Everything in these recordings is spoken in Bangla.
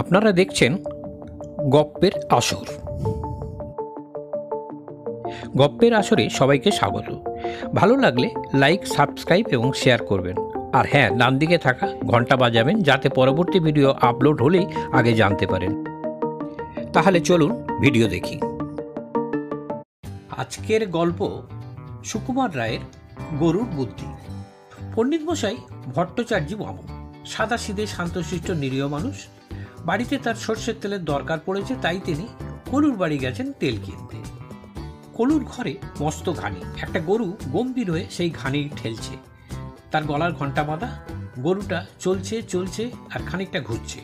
আপনারা দেখছেন গপ্পের আসর। গপ্পের আসরে সবাইকে স্বাগত। ভালো লাগলে লাইক, সাবস্ক্রাইব এবং শেয়ার করবেন। আর হ্যাঁ, ডান দিকে থাকা ঘন্টা বাজাবেন যাতে পরবর্তী ভিডিও আপলোড হলেই আগে জানতে পারেন। তাহলে চলুন ভিডিও দেখি। আজকের গল্প সুকুমার রায়ের গরুর বুদ্ধি। পণ্ডিত মশাই ভট্টাচার্য বাবু সাদাসিধে শান্তশিষ্ট নিরীহ মানুষ। বাড়িতে তার সর্ষের তেলের দরকার পড়েছে, তাই তিনি কলুর বাড়ি গেছেন তেল কিনতে। কলুর ঘরে মস্ত ঘানি, একটা গরু গম্ভীর হয়ে সেই ঘানি ঠেলছে। তার গলার ঘণ্টা বাঁধা। গরুটা চলছে চলছে আর খানিকটা ঘুরছে,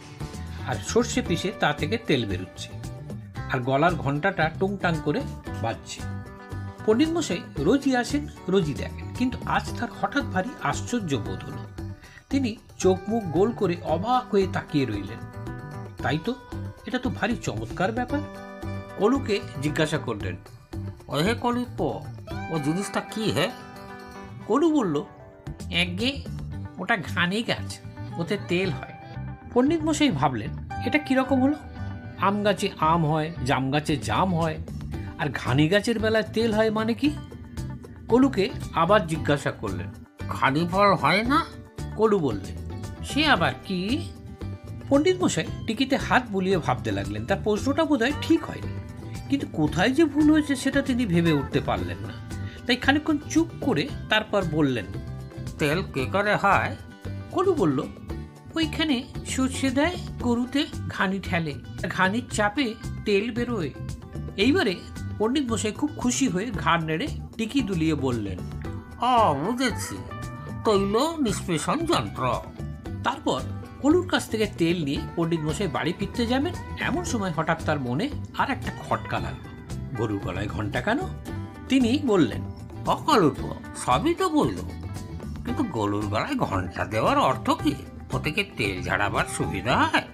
আর সর্ষে পিষে তা থেকে তেল বেরোচ্ছে, আর গলার ঘণ্টাটা টুংটাং করে বাজছে। পণ্ডিত মশাই রোজই আসেন, রোজই দেখেন, কিন্তু আজ তার হঠাৎ ভারী আশ্চর্য বোধ হলো। তিনি চোখ মুখ গোল করে অবাক হয়ে তাকিয়ে রইলেন। তাই তো, এটা তো ভারী চমৎকার ব্যাপার। কলুকে জিজ্ঞাসা করলেন, ওহে কলিপ, ও জিনিসটা কি হে? কলু বলল, একগে ওটা ঘানি গাছ, ওতে তেল হয়। পণ্ডিত মশাই ভাবলেন, এটা কিরকম হলো? আম গাছে আম হয়, জাম গাছে জাম হয়, আর ঘানি গাছের বেলায় তেল হয় মানে কি? কলুকে আবার জিজ্ঞাসা করলেন। ঘানি ফল হয় না? কলু বললেন, সে আবার কি? পণ্ডিত মশাই টিকিতে হাত বুলিয়ে ভাবতে লাগলেন। তার প্রশ্নটা বোধহয় ঠিক হয়নি, কিন্তু কোথায় যে ভুল হয়েছে সেটা তিনি ভেবে উঠতে পারলেন না। তাই খানিকক্ষণ চুপ করে তারপর বললেন, তেল কে করে হয়? কলু বলল, ওইখানে সর্ষে দেয়, গরুতে ঘানি ঠেলে, ঘানির চাপে তেল বেরোয়। এইবারে পণ্ডিত মশাই খুব খুশি হয়ে ঘাড় নেড়ে টিকি দুলিয়ে বললেন, বুঝেছি, তৈল নিষ্পেষণ যন্ত্র। তারপর কলুর কাছ থেকে তেল নিয়ে পণ্ডিত মশাই বাড়ি ফিরতে যাবেন। এমন সময় হঠাৎ তার মনে আর একটা খটকা লাগলো। গরুর গলায় ঘণ্টা কেন? তিনি বললেন, কলিপ, সবই তো বলল, কিন্তু গরুর গলায় ঘন্টা দেওয়ার অর্থ কি? ও থেকে তেল ঝাড়াবার সুবিধা হয়?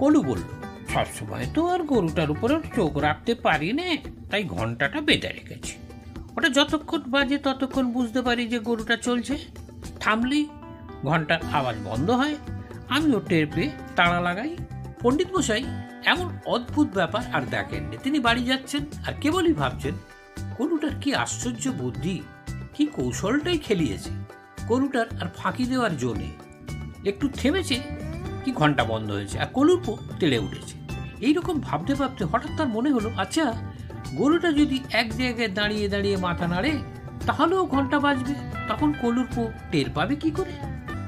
কলু বলল, সবসময় তো আর গরুটার উপরে চোখ রাখতে পারি না, তাই ঘন্টাটা বেঁধে রেখেছি। ওটা যতক্ষণ বাজে ততক্ষণ বুঝতে পারি যে গরুটা চলছে। থামলেই ঘন্টার আওয়াজ বন্ধ হয়, আমিও টের পেয়ে তাড়া লাগাই। পণ্ডিত মশাই এমন অদ্ভুত ব্যাপার আর দেখেননি। তিনি বাড়ি যাচ্ছেন আর কেবলই ভাবছেন, গরুটার কি আশ্চর্য বুদ্ধি, কি কৌশলটাই খেলিয়েছে। গরুটার আর ফাঁকি দেওয়ার জো নেই। একটু থেমেছে কি ঘন্টা বন্ধ হয়েছে, আর কলুর তেড়ে উঠেছে। এইরকম ভাবতে ভাবতে হঠাৎ তার মনে হলো, আচ্ছা, গরুটা যদি এক জায়গায় দাঁড়িয়ে দাঁড়িয়ে মাথা নাড়ে তাহলেও ঘন্টা বাজবে, তখন কলুর টের পাবে কি করে?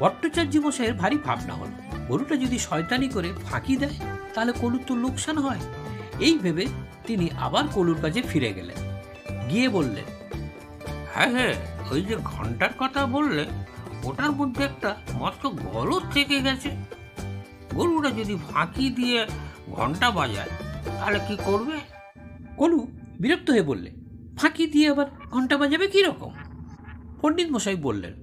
ভট্টাচার্য মশাইয়ের ভারী ভাবনা হলো, গরুটা যদি শয়তানি করে ফাঁকি দেয় তাহলে কলুর তো লোকসান হয়। এই ভেবে তিনি আবার কলুর কাছে ফিরে গেলেন। গিয়ে বললেন, হ্যাঁ, ওই যে ঘন্টার কথা বললে, ওটার মধ্যে একটা মস্ত গলদ থেকে গেছে। গরুটা যদি ফাঁকি দিয়ে ঘন্টা বাজায় তাহলে কি করবে? কলু বিরক্ত হয়ে বললে, ফাঁকি দিয়ে আবার ঘন্টা বাজাবে কিরকম? পণ্ডিত মশাই বললেন,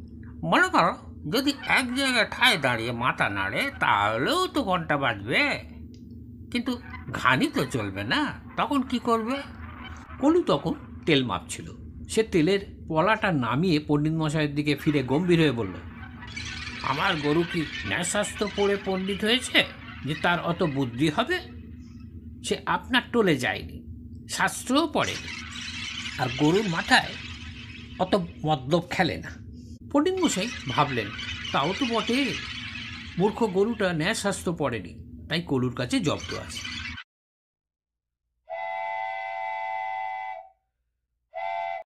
মনে করো যদি এক জায়গায় ঠায় দাঁড়িয়ে মাথা নাড়ে তাহলেও তো ঘন্টা বাজবে, কিন্তু ঘানি তো চলবে না, তখন কি করবে? কলু তখন তেল মাপছিল। সে তেলের পলাটা নামিয়ে পণ্ডিত মশাইয়ের দিকে ফিরে গম্ভীর হয়ে বলল, আমার গরু কি ন্যায়শাস্ত্র পড়ে পণ্ডিত হয়েছে যে তার অত বুদ্ধি হবে? সে আপনার টোলে যায়নি, শাস্ত্রও পড়েনি, আর গরুর মাথায় অত মতলব খেলে না। পণ্ডিত মশাই ভাবলেন, তাও তো বটে, মূর্খ গরুটা ন্যায়শাস্ত্র পড়েনি, তাই কলুর কাছে জব্দ আছে।